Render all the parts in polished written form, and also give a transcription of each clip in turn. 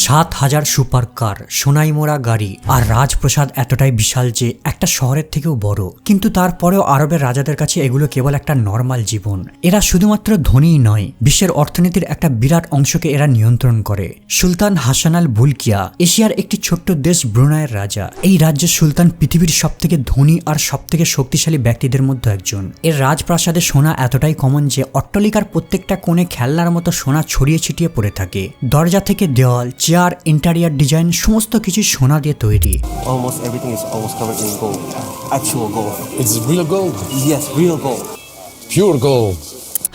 7,000 super car, Sonai মোড়া গাড়ি আর রাজপ্রাসাদ এতটাই বিশাল যে একটা শহরের থেকেও বড়। কিন্তু তারপরেও আরবের রাজাদের কাছে এগুলো কেবল একটা নর্মাল জীবন। এরা শুধুমাত্র ধনীই নয়, বিশ্বের অর্থনীতির একটা বিরাট অংশকে এরা নিয়ন্ত্রণ করে। সুলতান হাসান আল বুলকিয়া এশিয়ার একটি ছোট্ট দেশ ব্রুনাইয়ের রাজা। এই রাজ্যের সুলতান পৃথিবীর সবথেকে ধনী আর সবথেকে শক্তিশালী ব্যক্তিদের মধ্যে একজন। এর রাজপ্রাসাদে সোনা এতটাই কমন যে অট্টালিকার প্রত্যেকটা কোণে খেলনার মতো সোনা ছড়িয়ে ছিটিয়ে পড়ে থাকে। দরজা থেকে দেওয়াল, চেয়ার, ইন্টেরিয়র ডিজাইন সমস্ত কিছু সোনা দিয়ে তৈরি। Almost everything is almost covered in gold. Actual gold. It's real gold. Yes, real gold. Pure gold.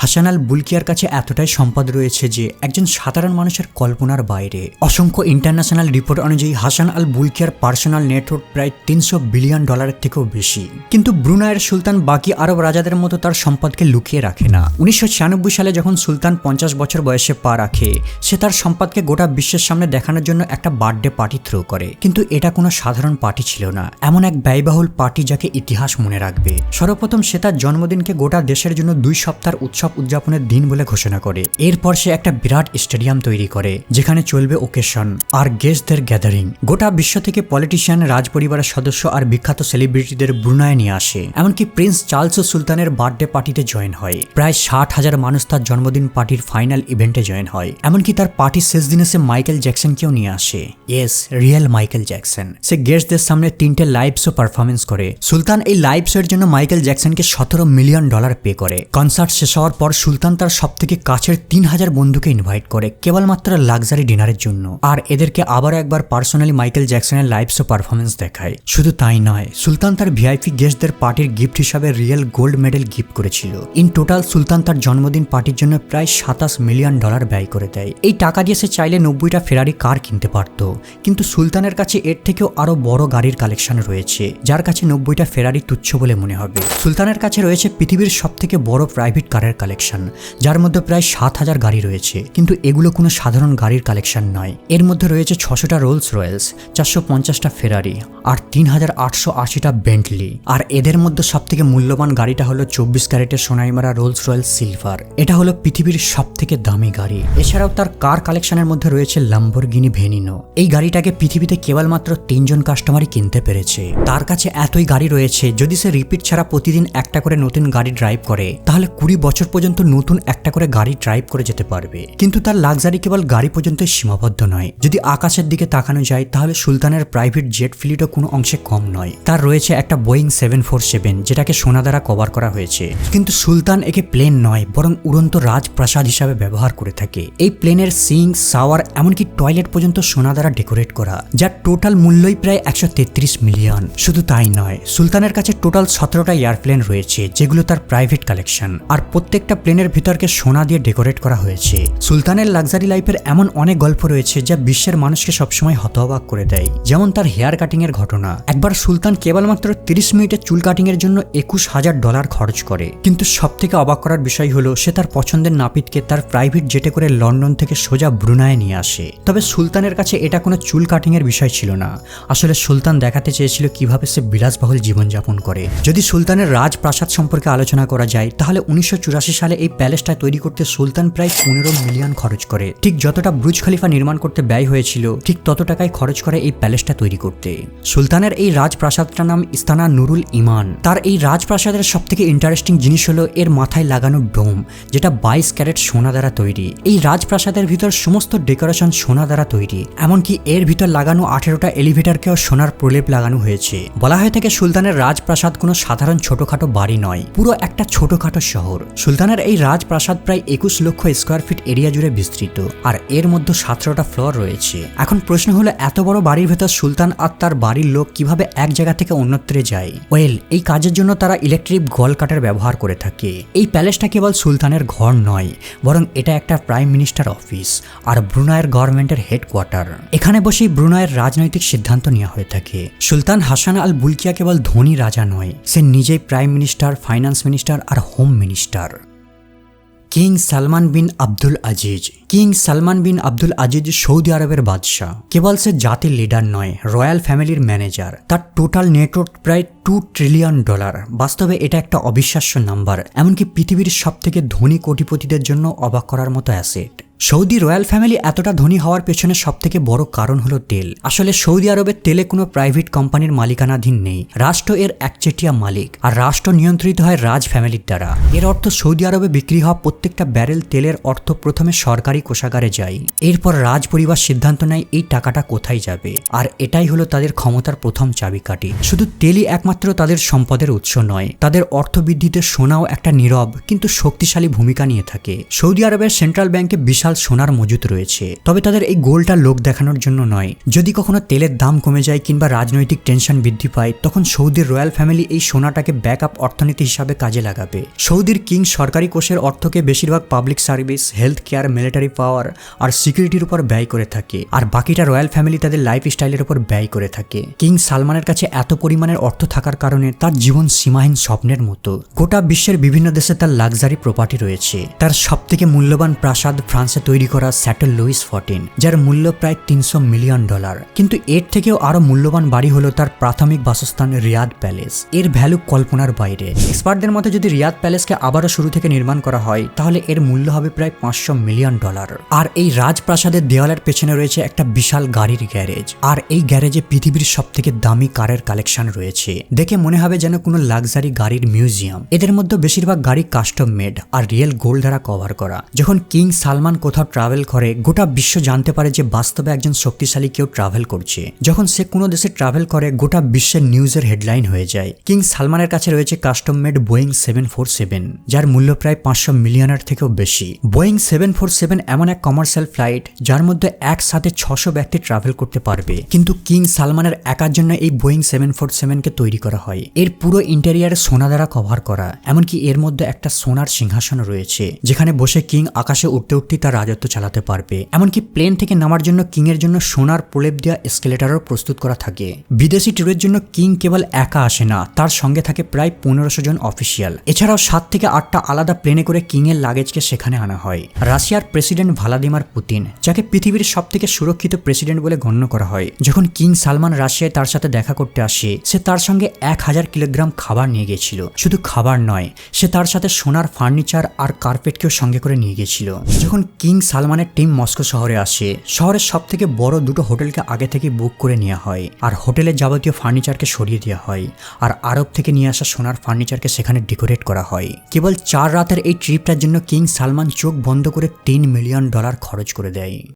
Hasan আল বুলকিয়ার কাছে এতটাই সম্পদ রয়েছে যে একজন সাধারণ মানুষের কল্পনার বাইরে। অসংখ্য ইন্টারন্যাশনাল রিপোর্ট অনুযায়ী হাসান আল বুলকিয়ার পার্সোনাল নেটওয়ার্থ প্রায় $300 বিলিয়ন থেকেও বেশি। কিন্তু ব্রুনাইয়ের সুলতান বাকি আরব রাজাদের মতো তার সম্পদকে লুকিয়ে রাখে না। 1996 সালে যখন সুলতান 50 বছর বয়সে পা রাখে, সে তার সম্পদকে গোটা বিশ্বের সামনে দেখানোর জন্য একটা বার্থডে পার্টি থ্রো করে। কিন্তু এটা কোনো সাধারণ পার্টি ছিল না, এমন এক ব্যয়বহুল পার্টি যাকে ইতিহাস মনে রাখবে। সর্বপ্রথম সে তার জন্মদিনকে গোটা দেশের জন্য 2 সপ্তাহের উৎসব উদযাপনের দিন বলে ঘোষণা করে। এরপর সে একটা বিরাট স্টেডিয়াম তৈরি করে যেখানে চলবে ওকেশন আর গেস্টদের গ্যাদারিং। গোটা বিশ্ব থেকে পলিটিশিয়ান, রাজপরিবারের সদস্য আর বিখ্যাত সেলিব্রিটিদের ব্রুনাই নিয়ে আসে। এমনকি প্রিন্স চার্লস ও সুলতানের বার্থডে পার্টিতে জয়েন হয়। প্রায় 60,000 মানুষ তার জন্মদিন পার্টির ফাইনাল ইভেন্টে জয়েন হয়। এমনকি তার পার্টির শেষ দিনে সে মাইকেল জ্যাকসনকেও নিয়ে আসে। Yes, real Michael Jackson. সে গেস্টদের সামনে 3টে লাইভ শো পারফরমেন্স করে। সুলতান এই লাইভ শো এর জন্য মাইকেল জ্যাকসনকে $17 মিলিয়ন পে করে। কনসার্ট শেষ হওয়ার পর সুলতান তার সবথেকে কাছের 3000 বন্ধুকে ইনভাইট করে কেবলমাত্র লাক্সারি ডিনারের জন্য, আর এদেরকে আবারও একবার পার্সোনালি মাইকেল জ্যাকসনের লাইভ শো পারফরমেন্স দেখায়। শুধু তাই নয়, সুলতান তার ভিআইপি গেস্টদের পার্টির গিফট হিসাবে রিয়েল গোল্ড মেডেল গিফট করেছিল। ইন টোটাল সুলতান তার জন্মদিন পার্টির জন্য প্রায় $27 মিলিয়ন ব্যয় করে দেয়। এই টাকা দিয়ে সে চাইলে 90টা ফেরারি কার কিনতে পারত, কিন্তু সুলতানের কাছে এর থেকেও আরো বড় গাড়ির কালেকশন রয়েছে, যার কাছে 90টা ফেরারি তুচ্ছ বলে মনে হবে। সুলতানের কাছে রয়েছে পৃথিবীর সবথেকে বড় প্রাইভেট কারের কালেকশন, যার মধ্যে প্রায় 7,000 গাড়ি রয়েছে। কিন্তু এগুলো কোনো সাধারণ গাড়ির কালেকশন নয়। এর মধ্যে রয়েছে 600টা রোলস রয়েলস, 450টা ফেরারি আর 3,880টা বেন্টলি। আর এদের মধ্যে সবথেকে মূল্যবান গাড়িটা হলো 24 ক্যারেটের সোনাই মারা রোলস রয়েলস সিলভার। এটা হলো পৃথিবীর সবথেকে দামি গাড়ি। এছাড়াও তার কার কালেকশনের মধ্যে রয়েছে ল্যাম্বরগিনি ভেনিনো। এই গাড়িটাকে পৃথিবীতে কেবলমাত্র 3 জন কাস্টমারই কিনতে পেরেছে। তার কাছে এতই গাড়ি রয়েছে, যদি সে রিপিট ছাড়া প্রতিদিন একটা করে নতুন গাড়ি ড্রাইভ করে তাহলে 20 বছর পর্যন্ত নতুন একটা করে গাড়ি ড্রাইভ করে যেতে পারবে। কিন্তু তার লাক্সারি কেবল গাড়ি পর্যন্ত সীমাবদ্ধ নয়। যদি আকাশের দিকে তাকানো যায় তাহলে সুলতানের প্রাইভেট জেট ফ্লিটও কোনো অংশে কম নয়। তার রয়েছে একটা বোয়িং 747, যেটাকে সোনা দ্বারা কভার করা হয়েছে। কিন্তু সুলতান একে প্লেন নয় বরং উড়ন্ত রাজপ্রাসাদ হিসাবে ব্যবহার করে থাকে। এই প্লেনের সিঙ্ক, শাওয়ার, এমনকি টয়লেট পর্যন্ত সোনা দ্বারা ডেকোরেট করা, যার টোটাল মূল্যই প্রায় 133 মিলিয়ন। শুধু তাই নয়, সুলতানের কাছে টোটাল 17টা এয়ারপ্লেন রয়েছে যেগুলো তার প্রাইভেট কালেকশন, আর প্রত্যেকটা প্লেনের ভিতরকে সোনা দিয়ে ডেকোরেট করা হয়েছে। সুলতানের লাক্সারি লাইফের এমন অনেক গল্প রয়েছে যা বিশ্বের মানুষকে সবসময় হতবাক করে দেয়। যেমন তার হেয়ার কাটিং এর ঘটনা। একবার সুলতান কেবলমাত্র 30 মিনিটের চুল কাটিং এর জন্য $21,000 খরচ করে। কিন্তু সবথেকে অবাক করার বিষয় হলো সে তার পছন্দের নাপিতকে তার প্রাইভেট জেটে করে লন্ডন থেকে সোজা ব্রুনাইয়ে নিয়ে আসে। তবে সুলতানের কাছে এটা কোনো চুল কাটিং এর বিষয় ছিল না। আসলে সুলতান দেখাতে চেয়েছিল কিভাবে সে বিলাসবহুল জীবনযাপন করে। যদি সুলতানের রাজপ্রাসাদ সম্পর্কে আলোচনা করা যায় তাহলে 1984 সালে এই প্যালেসটা তৈরি করতে সুলতান প্রায় 15 মিলিয়ন খরচ করে। ঠিক যতটা বুর্জ খলিফা নির্মাণ করতে ব্যয় হয়েছিল ঠিক তত টাকায় খরচ করে এই প্যালেসটা তৈরি করতে। সুলতানের এই রাজপ্রাসাদটার নাম ইস্তানা নুরুল ইমান। তার এই রাজপ্রাসাদের সবথেকে ইন্টারেস্টিং জিনিস হলো এর মাথায় লাগানো ডোম, যেটা 22 ক্যারেট সোনা দ্বারা তৈরি। এই রাজপ্রাসাদের ভিতর সমস্ত ডেকোরেশন সোনা দ্বারা তৈরি। এমনকি এর ভিতর লাগানো 18টা এলিভেটরকেও সোনার প্রলেপ লাগানো হয়েছে। বলা হয়ে থাকে সুলতানের রাজপ্রাসাদ কোনো সাধারণ ছোটখাটো বাড়ি নয়, পুরো একটা ছোটখাটো শহর। সুলতানের এই রাজপ্রাসাদ প্রায় 21 লক্ষ স্কোয়ার ফিট এরিয়া জুড়ে বিস্তৃত, আর এর মধ্যে 17টা ফ্লোর রয়েছে। এখন প্রশ্ন হলো, এত বড় বাড়ির ভেতর সুলতান আর তার বাড়ির লোক কিভাবে এক জায়গা থেকে অন্যত্রে যায়? ওয়েল, এই কাজের জন্য তারা ইলেকট্রিক গল কাটার ব্যবহার করে থাকে। এই প্যালেসটা কেবল সুলতানের ঘর নয়, বরং এটা একটা প্রাইম মিনিস্টার অফিস আর ব্রুনাইয়ের গভর্নমেন্টের হেডকোয়ার্টার। এখানে বসেই ব্রুনাইয়ের রাজনৈতিক সিদ্ধান্ত নেওয়া হয়ে থাকে। সুলতান হাসান আল বুলকিয়া কেবল ধনী রাজা নয়, সে নিজেই প্রাইম মিনিস্টার, ফাইন্যান্স মিনিস্টার আর হোম মিনিস্টার। কিং সালমান বিন আব্দুল আজিজ। কিং সালমান বিন আব্দুল আজিজ সৌদি আরবের বাদশাহ। কেবল সে জাতির লিডার নয়, রয়্যাল ফ্যামিলির ম্যানেজার। তার টোটাল নেটওয়ার্থ প্রায় $2 ট্রিলিয়ন। বাস্তবে এটা একটা অবিশ্বাস্য নাম্বার, এমনকি পৃথিবীর সবথেকে ধনী কোটিপতিদের জন্য অবাক করার মতো অ্যাসেট। সৌদি রয়্যাল ফ্যামিলি এতটা ধনী হওয়ার পেছনে সবথেকে বড় কারণ হলো তেল। আসলে সৌদি আরবের তেলে কোনো প্রাইভেট কোম্পানির মালিকানাধীন নেই, রাষ্ট্র এর একচেটিয়া মালিক, আর রাষ্ট্র নিয়ন্ত্রিত হয় রাজ ফ্যামিলির দ্বারা। এর অর্থ সৌদি আরবে বিক্রি হওয়া প্রত্যেকটা ব্যারেল তেলের অর্থ প্রথমে সরকারি কোষাগারে যায়, এরপর রাজ পরিবার সিদ্ধান্ত নেয় এই টাকাটা কোথায় যাবে, আর এটাই হলো তাদের ক্ষমতার প্রথম চাবিকাঠি। শুধু তেলই একমাত্র তাদের সম্পদের উৎস নয়, তাদের অর্থবৃদ্ধিতে সোনাও একটা নীরব কিন্তু শক্তিশালী ভূমিকা নিয়ে থাকে। সৌদি আরবের সেন্ট্রাল ব্যাংকে বিশাল সোনার মজুত রয়েছে, তবে তাদের এই গোলটা লোক দেখানোর জন্য নয়। যদি কখনো তেলের দাম কমে যায় কিংবা রাজনৈতিক টেনশন বৃদ্ধি পায়, তখন সৌদির রয়্যাল ফ্যামিলি এই সোনাটাকে ব্যাকআপ অর্থনীতি হিসাবে কাজে লাগাবে। সৌদির কিং সরকারি কোষের অর্থকে বেশিরভাগ public service, health care, military power আর সিকিউরিটির উপর ব্যয় করে থাকে, আর বাকিটা রয়্যাল ফ্যামিলি তাদের লাইফ স্টাইলের উপর ব্যয় করে থাকে। কিং সালমানের কাছে এত পরিমাণের অর্থ থাকার কারণে তার জীবন সীমাহীন স্বপ্নের মতো। গোটা বিশ্বের বিভিন্ন দেশে তার লাক্সারি প্রপার্টি রয়েছে। তার সবথেকে মূল্যবান প্রাসাদ ফ্রান্সে তৈরি করা স্যাটল লুইস 14, যার মূল্য প্রায় $300 মিলিয়ন। কিন্তু এর থেকেও আরো মূল্যবান বাড়ি হলো তার প্রাথমিক বাসস্থান রিয়াদ প্যালেস। এর ভ্যালু কল্পনার বাইরে। এক্সপার্টদের মতে যদি রিয়াদ প্যালেসকে আবারও শুরু থেকে নির্মাণ করা হয়, তাহলে এর মূল্য হবে প্রায় $500 মিলিয়ন। আর এই রাজপ্রাসাদের দেওয়ালের পেছনে রয়েছে একটা বিশাল গাড়ির গ্যারেজ, আর এই গ্যারেজে পৃথিবীর সবথেকে দামি কারের কালেকশন রয়েছে। দেখে মনে হবে যেন কোনো লাক্সারি গাড়ির মিউজিয়াম। এদের মধ্যে বেশিরভাগ গাড়ি কাস্টম মেড আর রিয়েল গোল্ড দ্বারা কভার করা। যখন কিং সালমান কোথাও ট্রাভেল করে, গোটা বিশ্ব জানতে পারে যে বাস্তবে একজন শক্তিশালী কেউ ট্রাভেল করছে। যখন সে কোনো দেশে ট্রাভেল করে, গোটা বিশ্বের নিউজের হেডলাইন হয়ে যায়। কিং সালমানের কাছে রয়েছে কাস্টম মেড বোয়িং 747, যার মূল্য প্রায় $500 মিলিয়নের থেকেও বেশি। বোয়িং 747 এমন এক কমার্শিয়াল ফ্লাইট যার মধ্যে একসাথে 600 ব্যক্তি ট্রাভেল করতে পারবে, কিন্তু কিং সালমানের একার জন্য এই বোয়িং 747কে তৈরি করা হয়। এর পুরো ইন্টেরিয়ার সোনা দ্বারা কভার করা, এমনকি এর মধ্যে একটা সোনার সিংহাসন রয়েছে যেখানে বসে কিং আকাশে উঠতে উঠতে তার রাজত্ব চালাতে পারবে। এমনকি প্লেন থেকে নামার জন্য কিং এর জন্য সোনার প্রলেপ দেওয়া এসকেলেটরও প্রস্তুত করা থাকে। বিদেশি ট্যুরের জন্য কিং কেবল একা আসে না, তার সঙ্গে থাকে প্রায় 1500 জন অফিসিয়াল। এছাড়াও 7 থেকে 8টা আলাদা প্লেনে করে কিং এর লাগেজকে সেখানে আনা হয়। রাশিয়ার প্রেসিডেন্ট ভ্লাদিমির পুতিন, যাকে পৃথিবীর সবথেকে সুরক্ষিত প্রেসিডেন্ট বলে গণ্য করা হয়, যখন কিং সালমান রাশিয়ায় তার সাথে দেখা করতে আসে, সে তার সঙ্গে 1000 কিলোগ্রাম খাবার নিয়ে গেছিল। শুধু খাবার নয়, সে তার সাথে সোনার ফার্নিচার আর কার্পেটকেও সঙ্গে করে নিয়ে গেছিল। যখন কিং সালমানের টিম মস্কো শহরে আসে, শহরের সবথেকে বড় দুটো হোটেলকে আগে থেকে বুক করে নেওয়া হয়, আর হোটেলের যাবতীয় ফার্নিচারকে সরিয়ে দেওয়া হয়, আর আরব থেকে নিয়ে আসা সোনার ফার্নিচারকে সেখানে ডেকোরেট করা হয়। কেবল 4 রাতের এই ট্রিপটার জন্য কিং সালমান চোখ বন্ধ করে $3 মিলিয়ন খরচ করে দেয়।